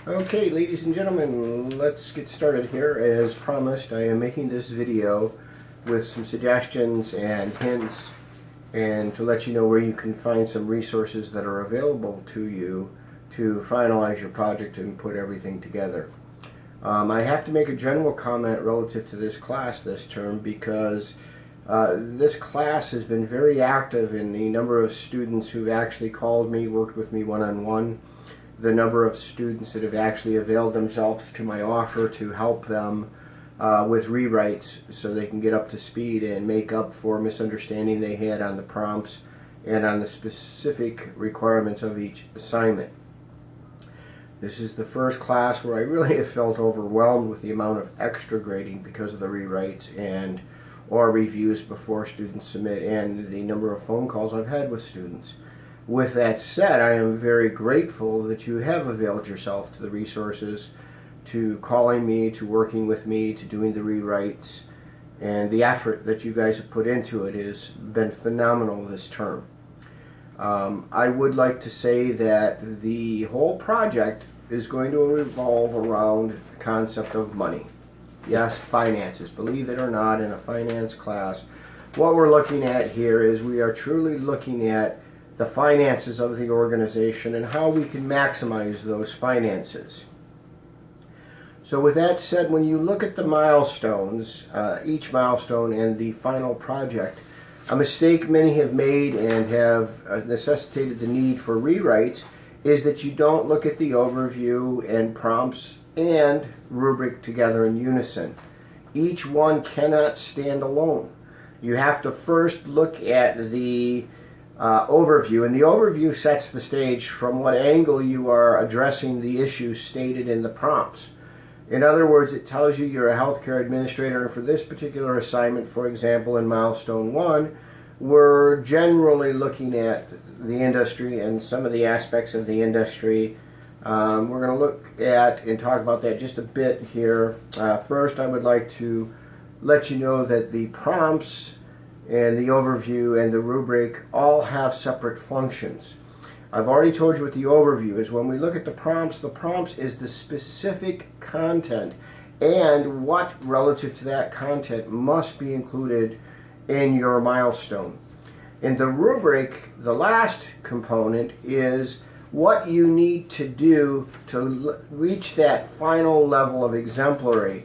Okay, ladies and gentlemen, let's get started here. As promised, I am making this video with some suggestions and hints and to let you know where you can find some resources that are available to you to finalize your project and put everything together. I have to make a general comment relative to this class this term because this class has been very active in the number of students who've actually called me, worked with me one-on-one, the number of students that have actually availed themselves to my offer to help them with rewrites so they can get up to speed and make up for misunderstanding they had on the prompts and on the specific requirements of each assignment. This is the first class where I really have felt overwhelmed with the amount of extra grading because of the rewrites and or reviews before students submit and the number of phone calls I've had with students. With that said, I am very grateful that you have availed yourself to the resources, to calling me, to working with me, to doing the rewrites, and the effort that you guys have put into it has been phenomenal this term. I would like to say that the whole project is going to revolve around the concept of money. Yes, finances. Believe it or not, in a finance class, what we're looking at here is we are truly looking at the finances of the organization and how we can maximize those finances. So with that said, when you look at the milestones, each milestone and the final project, a mistake many have made and have necessitated the need for rewrites is that you don't look at the overview and prompts and rubric together in unison. Each one cannot stand alone. You have to first look at the overview, and the overview sets the stage from what angle you are addressing the issues stated in the prompts. In other words, it tells you you're a healthcare administrator, and for this particular assignment, for example, in milestone 1, we're generally looking at the industry and some of the aspects of the industry. We're going to look at and talk about that just a bit here. First, I would like to let you know that the prompts and the overview and the rubric all have separate functions. I've already told you what the overview is. When we look at the prompts is the specific content and what relative to that content must be included in your milestone. In the rubric, the last component is what you need to do to reach that final level of exemplary.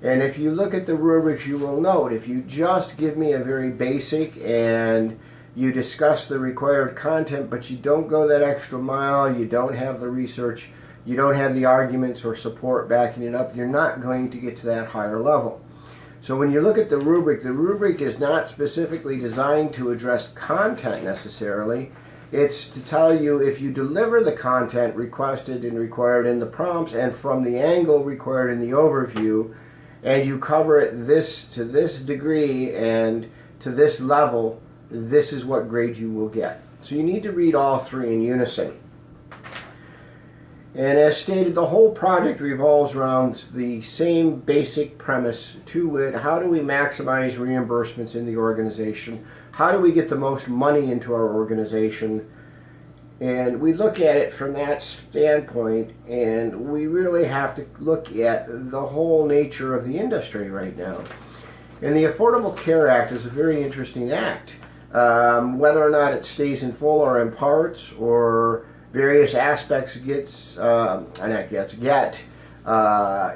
And if you look at the rubrics, you will note if you just give me a very basic and you discuss the required content, but you don't go that extra mile, you don't have the research, you don't have the arguments or support backing it up, you're not going to get to that higher level. So when you look at the rubric is not specifically designed to address content necessarily. It's to tell you if you deliver the content requested and required in the prompts and from the angle required in the overview, and you cover it to this degree and to this level, this is what grade you will get. So you need to read all three in unison. And as stated, the whole project revolves around the same basic premise, to wit, how do we maximize reimbursements in the organization? How do we get the most money into our organization? And we look at it from that standpoint, and we really have to look at the whole nature of the industry right now. And the Affordable Care Act is a very interesting act. Whether or not it stays in full or in parts or various aspects get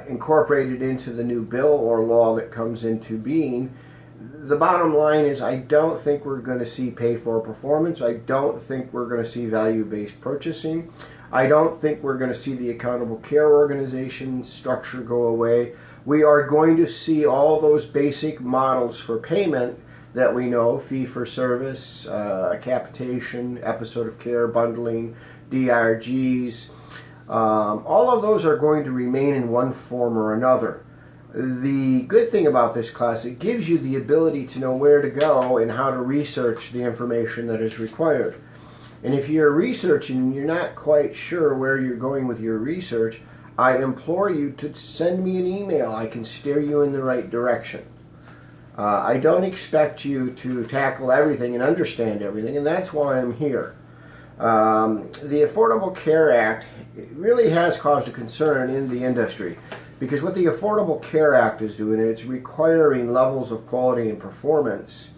incorporated into the new bill or law that comes into being, the bottom line is I don't think we're going to see pay for performance. I don't think we're going to see value-based purchasing. I don't think we're going to see the accountable care organization structure go away. We are going to see all those basic models for payment that we know, fee for service, capitation, episode of care, bundling, DRGs. All of those are going to remain in one form or another. The good thing about this class, it gives you the ability to know where to go and how to research the information that is required. And if you're researching and you're not quite sure where you're going with your research, I implore you to send me an email. I can steer you in the right direction. I don't expect you to tackle everything and understand everything, and that's why I'm here. The Affordable Care Act really has caused a concern in the industry, because what the Affordable Care Act is doing, it's requiring levels of quality and performance,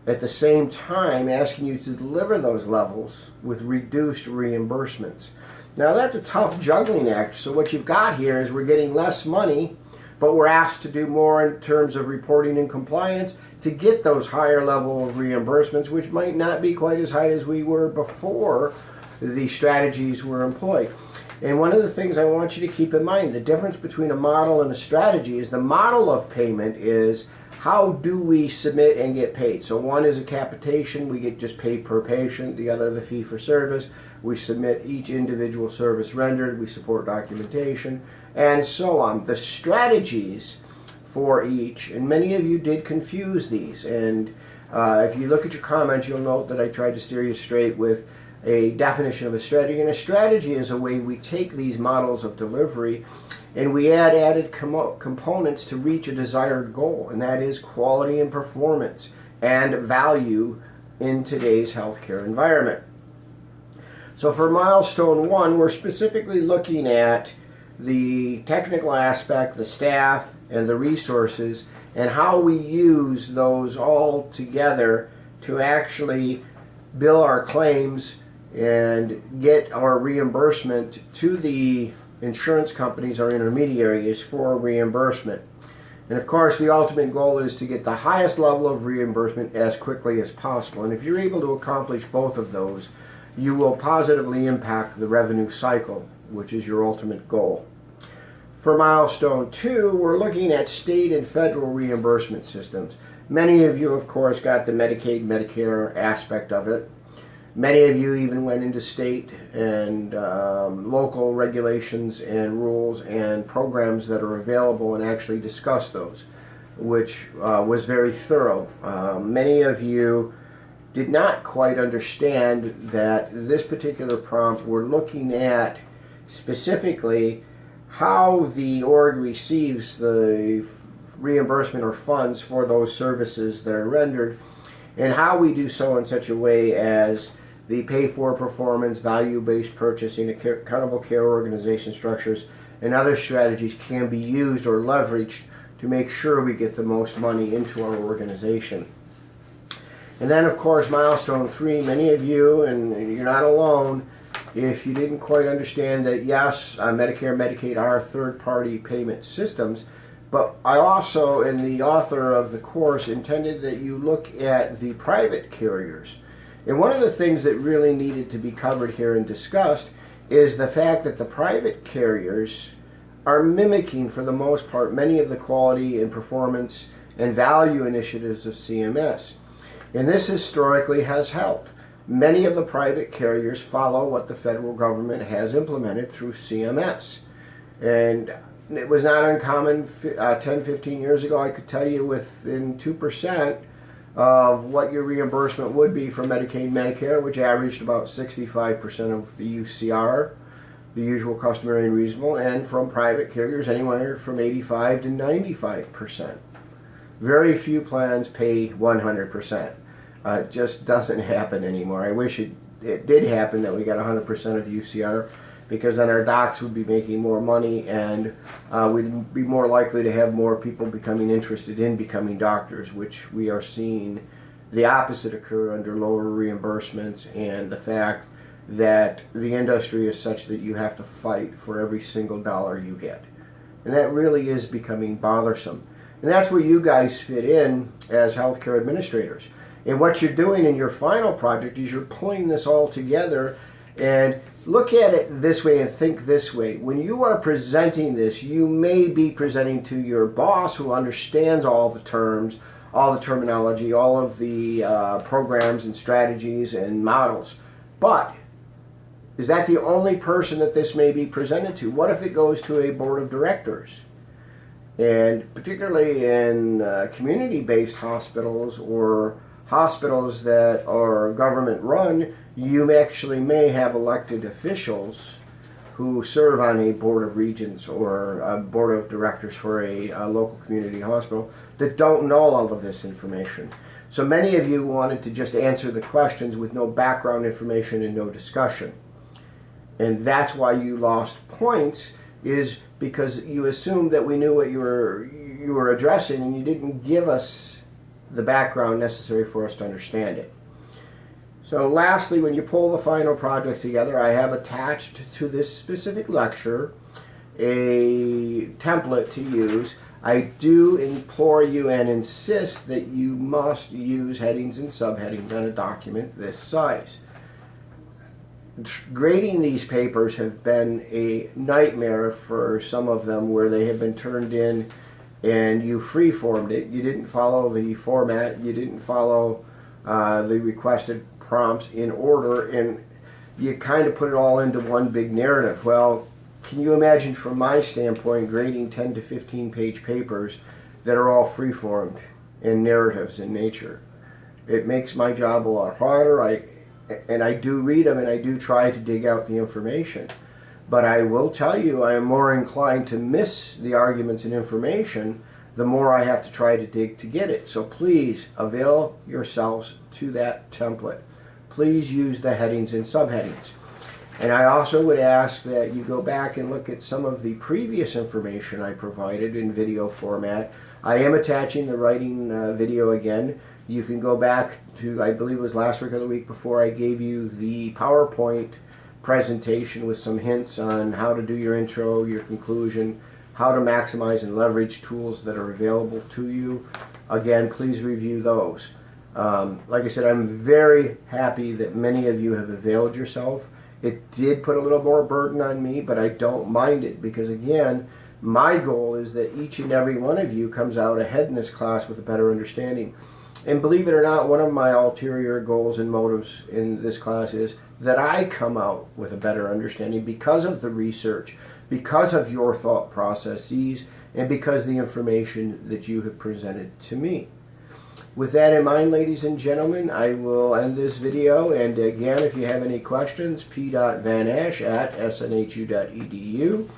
at the same time asking you to deliver those levels with reduced reimbursements. Now that's a tough juggling act. So what you've got here is we're getting less money, but we're asked to do more in terms of reporting and compliance to get those higher level of reimbursements, which might not be quite as high as we were before the strategies were employed. And one of the things I want you to keep in mind, the difference between a model and a strategy is the model of payment is how do we submit and get paid. So one is a capitation, we get just paid per patient. The other, the fee for service. We submit each individual service rendered, we support documentation, and so on. The strategies for each, and many of you did confuse these, and if you look at your comments, you'll note that I tried to steer you straight with a definition of a strategy. And a strategy is a way we take these models of delivery and we add added components to reach a desired goal, and that is quality and performance and value in today's healthcare environment. So for milestone 1, we're specifically looking at the technical aspect, the staff, and the resources, and how we use those all together to actually bill our claims and get our reimbursement to the insurance companies or intermediaries for reimbursement. And of course, the ultimate goal is to get the highest level of reimbursement as quickly as possible. And if you're able to accomplish both of those, you will positively impact the revenue cycle, which is your ultimate goal. For milestone 2, we're looking at state and federal reimbursement systems. Many of you, of course, got the Medicaid, Medicare aspect of it. Many of you even went into state and local regulations and rules and programs that are available and actually discussed those, which was very thorough. Many of you did not quite understand that this particular prompt, we're looking at specifically how the org receives the reimbursement or funds for those services that are rendered, and how we do so in such a way as the pay-for-performance, value-based purchasing, accountable care organization structures, and other strategies can be used or leveraged to make sure we get the most money into our organization. And then, of course, milestone 3, many of you, and you're not alone, if you didn't quite understand that, yes, Medicare, Medicaid are third-party payment systems, but I also, in the author of the course, intended that you look at the private carriers. And one of the things that really needed to be covered here and discussed is the fact that the private carriers are mimicking, for the most part, many of the quality and performance and value initiatives of CMS. And this historically has helped. Many of the private carriers follow what the federal government has implemented through CMS. And it was not uncommon 10, 15 years ago, I could tell you within 2% of what your reimbursement would be for Medicaid, Medicare, which averaged about 65% of the UCR, the usual, customary, and reasonable, and from private carriers anywhere from 85 to 95%. Very few plans pay 100%. It just doesn't happen anymore. I wish it did happen, that we got 100% of UCR, because then our docs would be making more money, and we'd be more likely to have more people becoming interested in becoming doctors, which we are seeing the opposite occur under lower reimbursements and the fact that the industry is such that you have to fight for every single dollar you get. And that really is becoming bothersome. And that's where you guys fit in as healthcare administrators. And what you're doing in your final project is you're pulling this all together. And look at it this way and think this way. When you are presenting this, you may be presenting to your boss who understands all the terms, all the terminology, all of the programs and strategies and models. But is that the only person that this may be presented to? What if it goes to a board of directors? And particularly in community-based hospitals or hospitals that are government run, you actually may have elected officials who serve on a board of regents or a board of directors for a local community hospital that don't know all of this information. So many of you wanted to just answer the questions with no background information and no discussion. And that's why you lost points, is because you assumed that we knew what you were addressing, and you didn't give us the background necessary for us to understand it. So lastly, when you pull the final project together, I have attached to this specific lecture a template to use. I do implore you and insist that you must use headings and subheadings on a document this size. Grading these papers have been a nightmare for some of them, where they have been turned in and you free-formed it. You didn't follow the format, you didn't follow the requested prompts in order, and you kind of put it all into one big narrative. Well, can you imagine, from my standpoint, grading 10 to 15 page papers that are all free-formed and narratives in nature? It makes my job a lot harder. I do read them, and I do try to dig out the information. But I will tell you, I am more inclined to miss the arguments and information the more I have to try to dig to get it. So please avail yourselves to that template. Please use the headings and subheadings. And I also would ask that you go back and look at some of the previous information I provided in video format. I am attaching the writing video again. You can go back to, I believe it was last week or the week before, I gave you the PowerPoint presentation with some hints on how to do your intro, your conclusion, how to maximize and leverage tools that are available to you. Again, please review those. Like I said, I'm very happy that many of you have availed yourself. It did put a little more burden on me, but I don't mind it, because again, my goal is that each and every one of you comes out ahead in this class with a better understanding. And believe it or not, one of my ulterior goals and motives in this class is that I come out with a better understanding because of the research, because of your thought processes, and because of the information that you have presented to me. With that in mind, ladies and gentlemen, I will end this video. And again, if you have any questions, p.vanash@snhu.edu,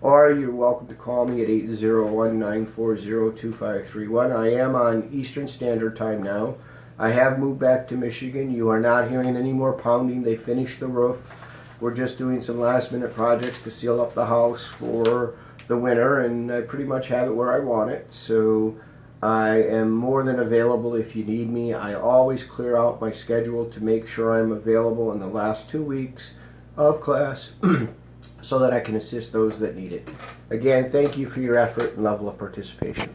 or you're welcome to call me at 801-940-2531. I am on Eastern Standard Time now. I have moved back to Michigan. You are not hearing any more pounding. They finished the roof. We're just doing some last minute projects to seal up the house for the winter, and I pretty much have it where I want it. So I am more than available if you need me. I always clear out my schedule to make sure I'm available in the last 2 weeks of class so that I can assist those that need it. Again, thank you for your effort and level of participation.